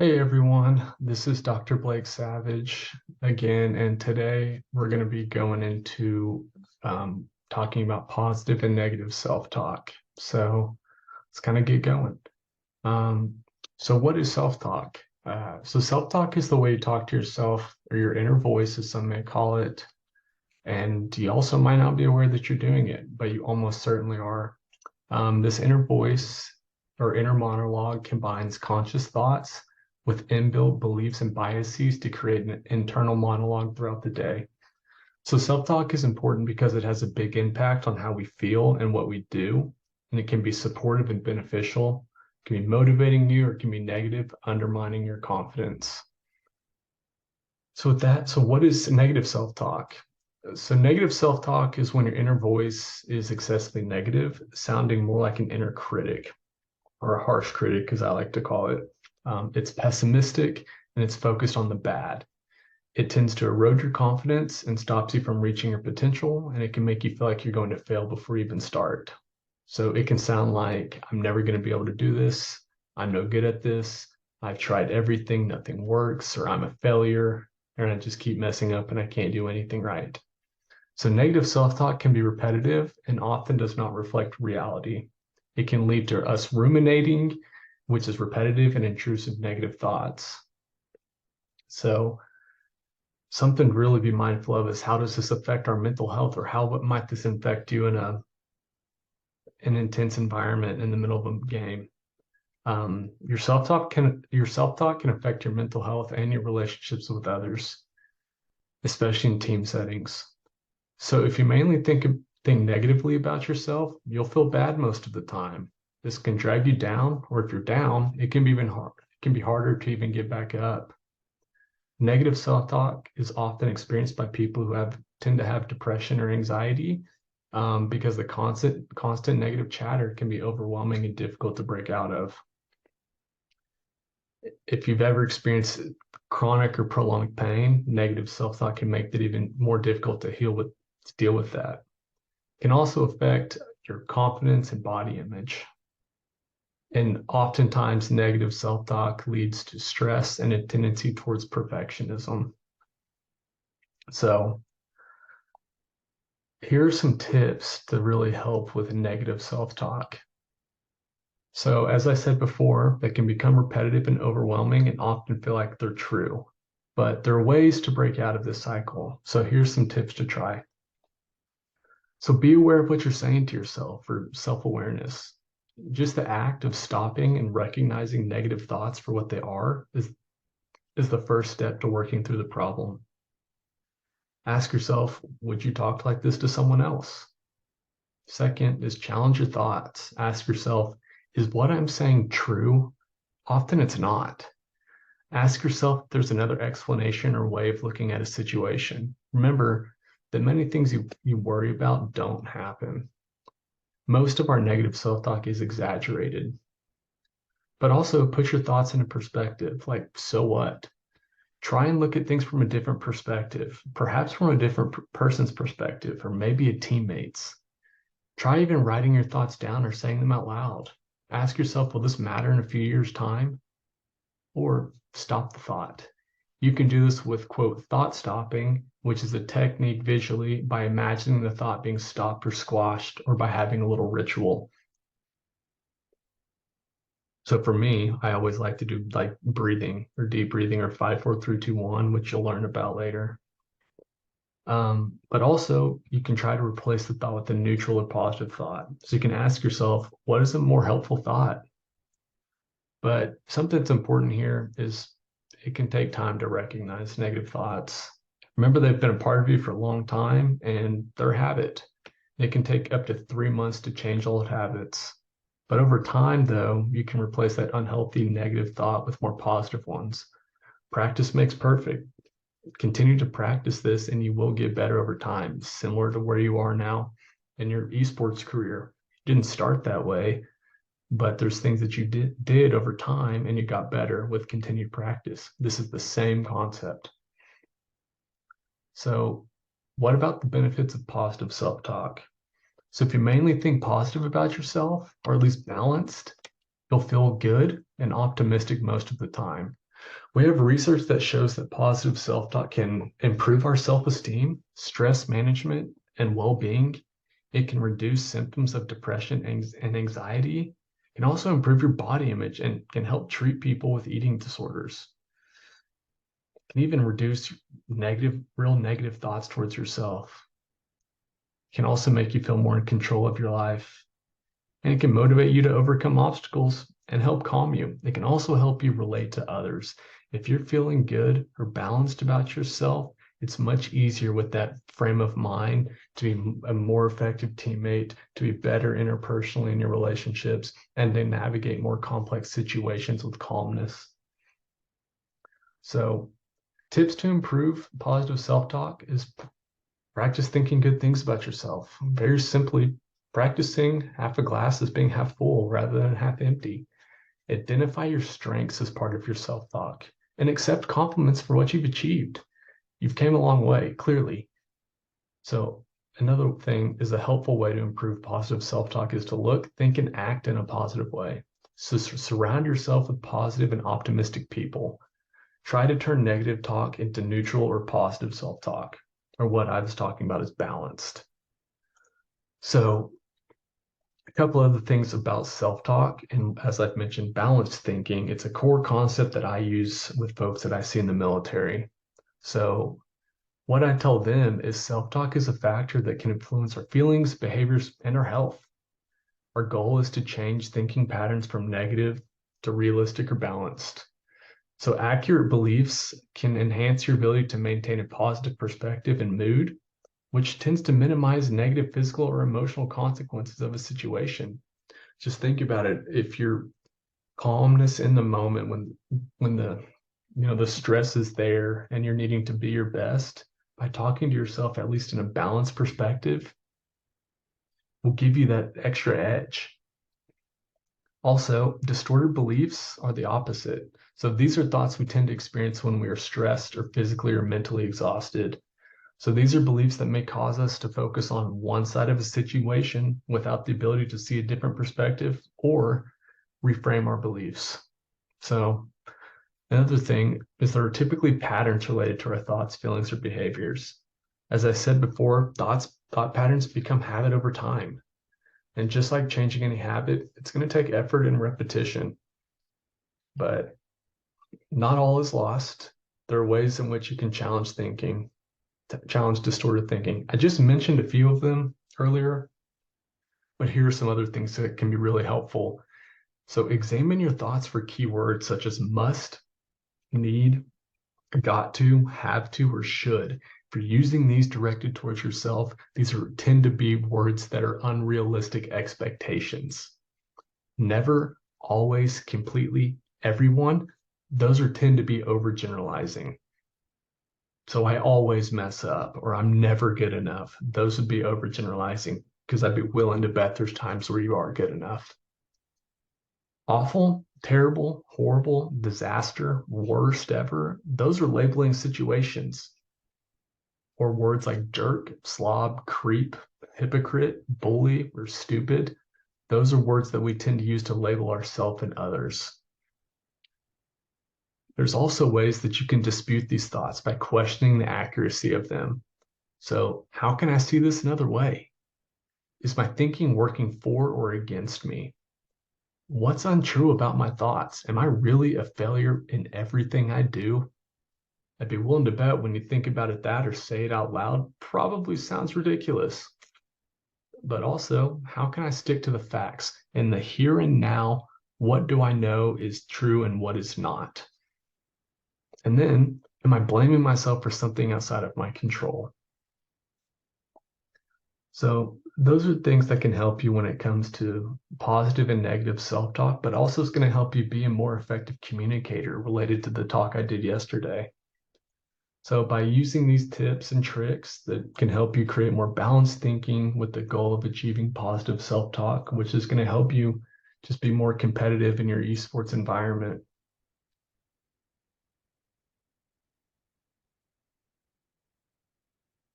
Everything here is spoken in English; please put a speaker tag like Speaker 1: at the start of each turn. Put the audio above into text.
Speaker 1: Hey everyone, this is Dr. Blake Savage again, and today we're going to be going into talking about positive and negative self-talk. So let's kind of get going. Um, so what is self-talk? So self-talk is the way you talk to yourself or your inner voice, as some may call it. And you also might not be aware that you're doing it, but you almost certainly are. This inner voice or inner monologue combines conscious thoughts with inbuilt beliefs and biases to create an internal monologue throughout the day. So, self talk is important because it has a big impact on how we feel and what we do. And it can be supportive and beneficial, it can be motivating you, or it can be negative, undermining your confidence. So what is negative self talk? So, negative self talk is when your inner voice is excessively negative, sounding more like an inner critic or a harsh critic, as I like to call it. It's pessimistic and it's focused on the bad. It tends to erode your confidence and stops you from reaching your potential, and it can make you feel like you're going to fail before you even start. So it can sound like, I'm never going to be able to do this. I'm no good at this. I've tried everything, nothing works, or I'm a failure, and I just keep messing up and I can't do anything right. So negative self-talk can be repetitive and often does not reflect reality. It can lead to us ruminating, which is repetitive and intrusive negative thoughts. So something to really be mindful of is, how does this affect our mental health, or how might this affect you in an intense environment in the middle of a game? Your self-talk can affect your mental health and your relationships with others, especially in team settings. So if you mainly think negatively about yourself, you'll feel bad most of the time. This can drag you down, or if you're down, it can be even hard. It can be harder to even get back up. Negative self-talk is often experienced by people who tend to have depression or anxiety, because the constant negative chatter can be overwhelming and difficult to break out of. If you've ever experienced chronic or prolonged pain, negative self-talk can make it even more difficult to deal with that. It can also affect your confidence and body image. And oftentimes, negative self-talk leads to stress and a tendency towards perfectionism. So, here are some tips to really help with negative self-talk. So, as I said before, they can become repetitive and overwhelming and often feel like they're true. But there are ways to break out of this cycle. So, here's some tips to try. So, be aware of what you're saying to yourself, for self-awareness. Just the act of stopping and recognizing negative thoughts for what they are is the first step to working through the problem. Ask yourself, would you talk like this to someone else? Second is, challenge your thoughts. Ask yourself, is what I'm saying true? Often it's not. Ask yourself if there's another explanation or way of looking at a situation. Remember that many things you worry about don't happen. Most of our negative self-talk is exaggerated. But also put your thoughts into perspective. Like, so what? Try and look at things from a different perspective, perhaps from a different person's perspective, or maybe a teammate's. Try even writing your thoughts down or saying them out loud. Ask yourself, will this matter in a few years' time? Or stop the thought. You can do this with, quote, thought stopping, which is a technique visually by imagining the thought being stopped or squashed, or by having a little ritual. So for me, I always like to do like breathing or deep breathing or 5, 4, 3, 2, 1, which you'll learn about later. But also, you can try to replace the thought with a neutral or positive thought. So you can ask yourself, what is a more helpful thought? But something that's important here is, it can take time to recognize negative thoughts. Remember, they've been a part of you for a long time and they're a habit. It can take up to 3 months to change old habits. But over time, though, you can replace that unhealthy negative thought with more positive ones. Practice makes perfect. Continue to practice this and you will get better over time, similar to where you are now in your esports career. You didn't start that way, but there's things that you did over time and you got better with continued practice. This is the same concept. So, what about the benefits of positive self-talk? So if you mainly think positive about yourself, or at least balanced, you'll feel good and optimistic most of the time. We have research that shows that positive self-talk can improve our self-esteem, stress management, and well-being. It can reduce symptoms of depression and anxiety. It can also improve your body image and can help treat people with eating disorders. It can even reduce real negative thoughts towards yourself. It can also make you feel more in control of your life. And it can motivate you to overcome obstacles and help calm you. It can also help you relate to others. If you're feeling good or balanced about yourself, it's much easier with that frame of mind to be a more effective teammate, to be better interpersonally in your relationships, and to navigate more complex situations with calmness. So, tips to improve positive self-talk is practice thinking good things about yourself. Very simply, practicing half a glass as being half full rather than half empty. Identify your strengths as part of your self-talk and accept compliments for what you've achieved. You've came a long way, clearly. So another thing is a helpful way to improve positive self-talk is to look, think, and act in a positive way. So surround yourself with positive and optimistic people. Try to turn negative talk into neutral or positive self-talk, or what I was talking about is balanced. So a couple other things about self-talk, and as I've mentioned, balanced thinking, it's a core concept that I use with folks that I see in the military. So what I tell them is self-talk is a factor that can influence our feelings, behaviors, and our health. Our goal is to change thinking patterns from negative to realistic or balanced. So accurate beliefs can enhance your ability to maintain a positive perspective and mood, which tends to minimize negative physical or emotional consequences of a situation. Just think about it. If your calmness in the moment when the stress is there and you're needing to be your best, by talking to yourself at least in a balanced perspective will give you that extra edge. Also, distorted beliefs are the opposite. So these are thoughts we tend to experience when we are stressed or physically or mentally exhausted. So these are beliefs that may cause us to focus on one side of a situation without the ability to see a different perspective or reframe our beliefs. So another thing is there are typically patterns related to our thoughts, feelings, or behaviors. As I said before, thought patterns become habit over time. And just like changing any habit, it's going to take effort and repetition. But not all is lost. There are ways in which you can challenge thinking, challenge distorted thinking. I just mentioned a few of them earlier, but here are some other things that can be really helpful. So examine your thoughts for keywords such as must, need, got to, have to, or should. If you're using these directed towards yourself, these tend to be words that are unrealistic expectations. Never, always, completely, everyone, those tend to be overgeneralizing. So I always mess up, or I'm never good enough. Those would be overgeneralizing because I'd be willing to bet there's times where you are good enough. Awful, terrible, horrible, disaster, worst ever, those are labeling situations. Or words like jerk, slob, creep, hypocrite, bully, or stupid. Those are words that we tend to use to label ourselves and others. There's also ways that you can dispute these thoughts by questioning the accuracy of them. So, how can I see this another way? Is my thinking working for or against me? What's untrue about my thoughts? Am I really a failure in everything I do? I'd be willing to bet when you think about it that or say it out loud, probably sounds ridiculous. But also, how can I stick to the facts? In the here and now, what do I know is true and what is not? And then, am I blaming myself for something outside of my control? So those are things that can help you when it comes to positive and negative self-talk, but also it's going to help you be a more effective communicator related to the talk I did yesterday. So by using these tips and tricks that can help you create more balanced thinking with the goal of achieving positive self-talk, which is going to help you just be more competitive in your esports environment.